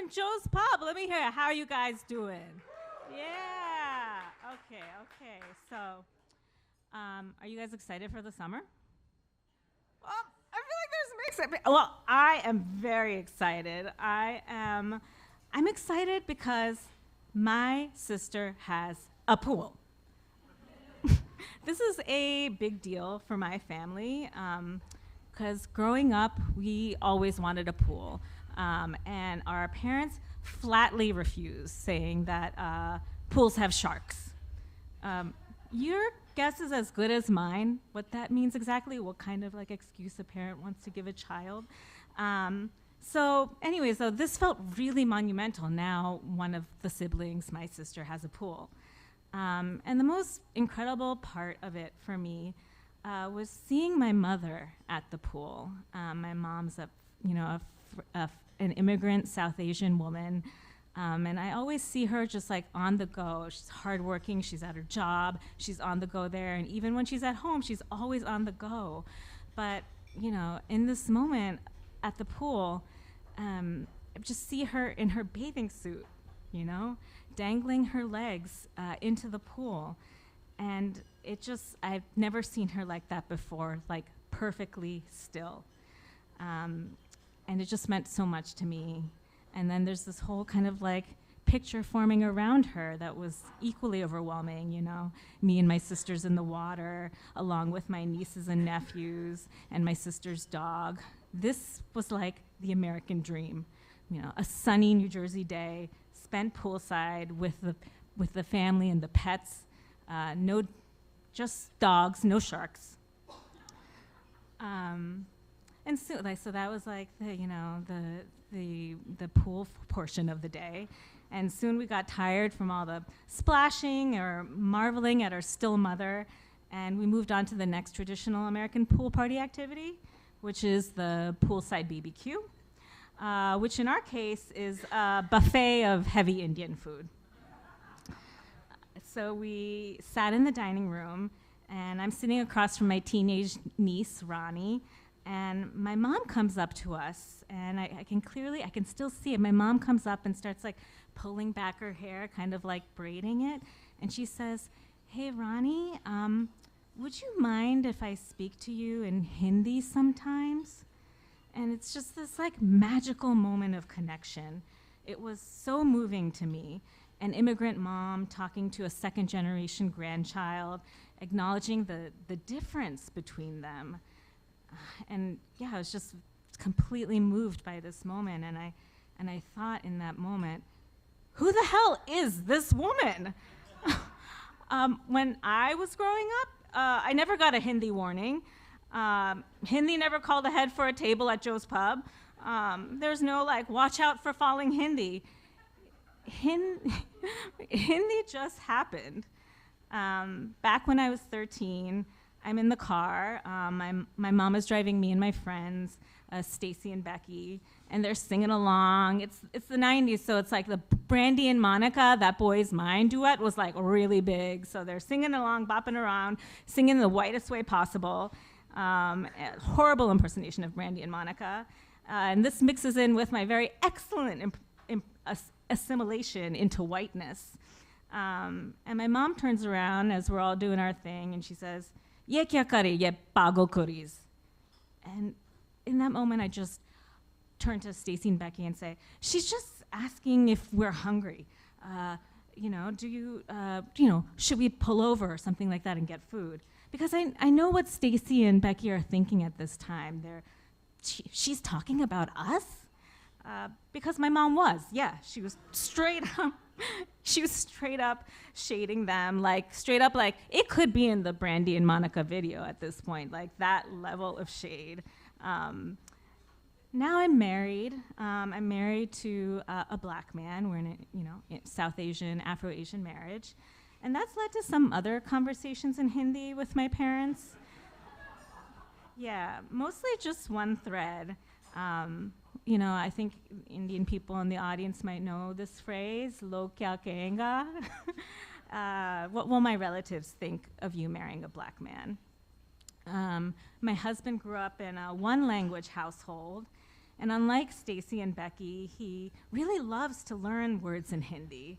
from Joe's Pub. Let me hear it. How are you guys doing? Yeah. Okay. So, are you guys excited for the summer? I feel like there's mixed. Well, I am very excited. I'm excited because my sister has a pool. This is a big deal for my family because growing up, we always wanted a pool. And our parents flatly refused, saying that pools have sharks. Your guess is as good as mine what that means exactly, what kind of like excuse a parent wants to give a child. So this felt really monumental. Now one of the siblings, my sister, has a pool. And the most incredible part of it for me was seeing my mother at the pool. My mom's an immigrant South Asian woman, and I always see her just like on the go. She's hardworking, she's at her job, she's on the go there, and even when she's at home, she's always on the go. But, in this moment at the pool, I just see her in her bathing suit, dangling her legs into the pool. And I've never seen her like that before, like perfectly still. And it just meant so much to me. And then there's this whole kind of like picture forming around her that was equally overwhelming, me and my sisters in the water, along with my nieces and nephews and my sister's dog. This was like the American dream, a sunny New Jersey day, spent poolside with the family and the pets, just dogs, no sharks. And so that was like the pool portion of the day. And soon we got tired from all the splashing or marveling at our still mother, and we moved on to the next traditional American pool party activity, which is the poolside BBQ, which in our case is a buffet of heavy Indian food. So we sat in the dining room, and I'm sitting across from my teenage niece, Ronnie, and my mom comes up to us, and I can still see it. My mom comes up and starts like pulling back her hair, kind of like braiding it, and she says, "Hey, Ronnie, would you mind if I speak to you in Hindi sometimes?" And it's just this like magical moment of connection. It was so moving to me. An immigrant mom talking to a second generation grandchild, acknowledging the difference between them. I was just completely moved by this moment, and I thought in that moment, who the hell is this woman? When I was growing up, I never got a Hindi warning. Hindi never called ahead for a table at Joe's Pub. There's no like, watch out for falling Hindi. Hindi just happened. Back when I was 13, I'm in the car. My mom is driving me and my friends, Stacy and Becky, and they're singing along. It's the 90s, so it's like the Brandy and Monica, That Boy's Mine duet was like really big. So they're singing along, bopping around, singing the whitest way possible. Horrible impersonation of Brandy and Monica. And this mixes in with my very excellent assimilation into whiteness. And my mom turns around as we're all doing our thing, and she says, "Ye kya kare, ye pagal kuris." And in that moment, I just turn to Stacy and Becky and say, "She's just asking if we're hungry. Should we pull over or something like that and get food?" Because I know what Stacy and Becky are thinking at this time. She's talking about us? Because my mom was, she was straight up shading them, like straight up like it could be in the Brandy and Monica video at this point, like that level of shade. Now I'm married. I'm married to a black man. We're in a South Asian, Afro-Asian marriage. And that's led to some other conversations in Hindi with my parents. Yeah, mostly just one thread. I think Indian people in the audience might know this phrase, "Log kya kahenga?" What will my relatives think of you marrying a black man? My husband grew up in a one-language household, And unlike Stacy and Becky, he really loves to learn words in Hindi.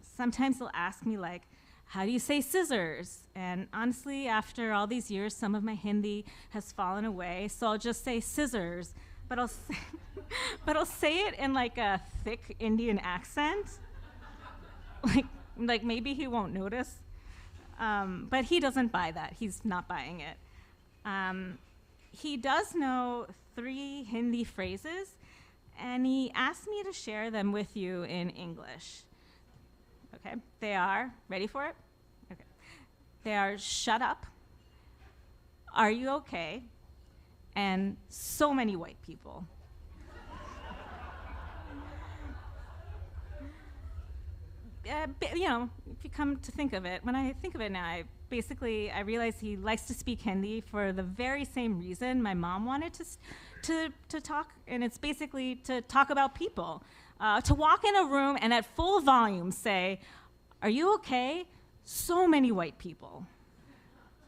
Sometimes he'll ask me like, how do you say scissors? And honestly, after all these years, some of my Hindi has fallen away, so I'll just say scissors, but I'll say, but I'll say it in like a thick Indian accent. like maybe he won't notice. But he doesn't buy that. He's not buying it. He does know 3 Hindi phrases, and he asked me to share them with you in English. Okay, they are, ready for it? Okay. They are shut up, are you okay, and so many white people. You know, if you come to think of it, when I think of it now, I realize he likes to speak Hindi for the very same reason my mom wanted to talk, and it's basically to talk about people. To walk in a room and at full volume say, are you okay? So many white people.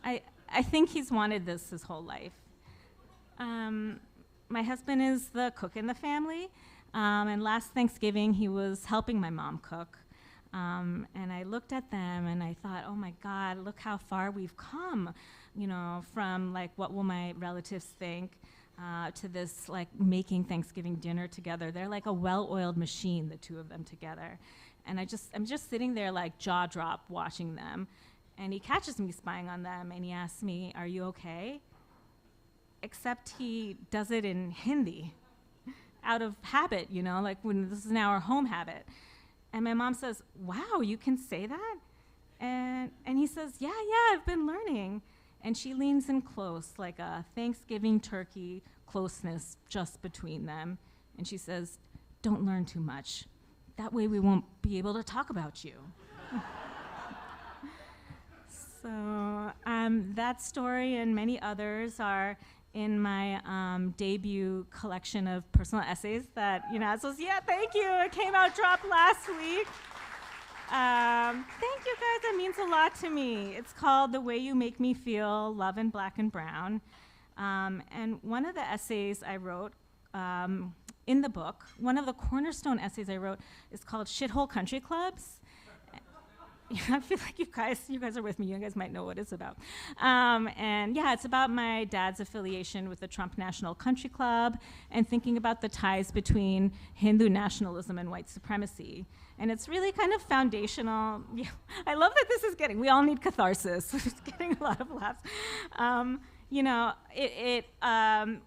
I think he's wanted this his whole life. My husband is the cook in the family, and last Thanksgiving he was helping my mom cook. And I looked at them and I thought, oh my God, look how far we've come, you know, from like what will my relatives think to this like making Thanksgiving dinner together. They're like a well-oiled machine, the 2 of them together. And I'm just sitting there like jaw drop watching them. And he catches me spying on them and he asks me, are you okay? Except he does it in Hindi out of habit, you know, like when this is now our home habit. And my mom says, wow, you can say that? And he says, yeah, I've been learning. And she leans in close, like a Thanksgiving turkey closeness just between them. And she says, don't learn too much. That way we won't be able to talk about you. So that story and many others are in my debut collection of personal essays that, you know, so yeah, thank you. It came out, dropped last week. Thank you guys, that means a lot to me. It's called The Way You Make Me Feel, Love in Black and Brown. And one of the essays I wrote in the book, one of the cornerstone essays I wrote is called Shithole Country Clubs. I feel like you guys are with me. You guys might know what it's about. And yeah, it's about my dad's affiliation with the Trump National Country Club and thinking about the ties between Hindu nationalism and white supremacy. And it's really kind of foundational. Yeah, I love that this is we all need catharsis. It's getting a lot of laughs. You know, it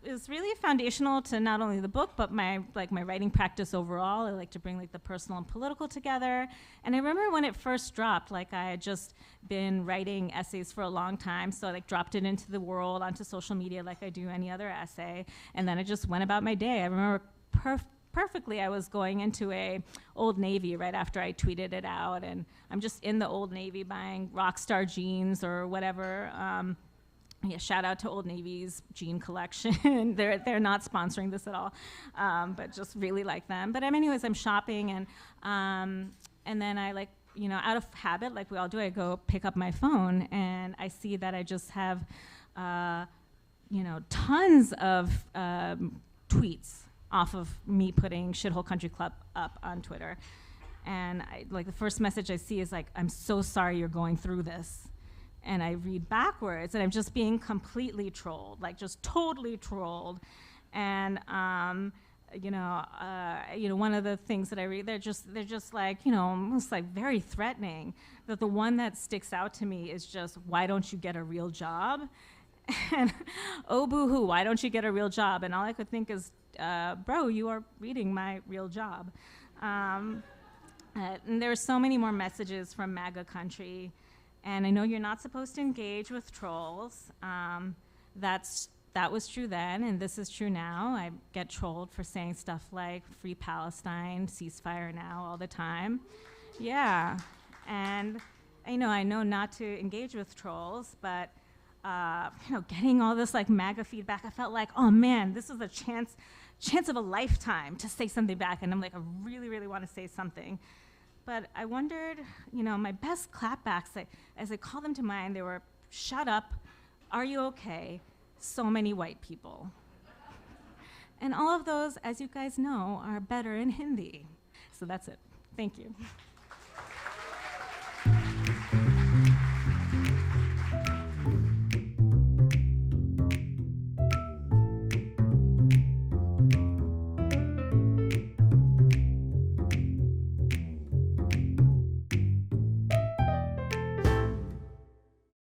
is really foundational to not only the book, but my writing practice overall. I like to bring like the personal and political together. And I remember when it first dropped, like I had just been writing essays for a long time, so I like dropped it into the world, onto social media like I do any other essay. And then I just went about my day. I remember perfectly, I was going into a Old Navy right after I tweeted it out, and I'm just in the Old Navy buying Rockstar jeans or whatever. Yeah, shout out to Old Navy's jean collection. They're not sponsoring this at all, but just really like them. But anyways, I'm shopping, and then I like, you know, out of habit, like we all do, I go pick up my phone, and I see that I just have, you know, tons of tweets off of me putting Shithole Country Club up on Twitter. And like the first message I see is like, I'm so sorry you're going through this. And I read backwards, and I'm just being completely trolled, like just totally trolled. And you know, one of the things that I read, they're just like, you know, almost like very threatening. That the one that sticks out to me is just, why don't you get a real job? And oh boo-hoo, why don't you get a real job? And all I could think is, bro, you are reading my real job. And there are so many more messages from MAGA country. And I know you're not supposed to engage with trolls. That was true then, and this is true now. I get trolled for saying stuff like "Free Palestine," "Ceasefire now" all the time. Yeah, and I know not to engage with trolls, but you know, getting all this like MAGA feedback, I felt like, oh man, this is a chance of a lifetime to say something back, and I'm like, I really, really want to say something. But I wondered, you know, my best clapbacks, as I call them to mind, they were, shut up, are you okay, so many white people. And all of those, as you guys know, are better in Hindi. So that's it. Thank you.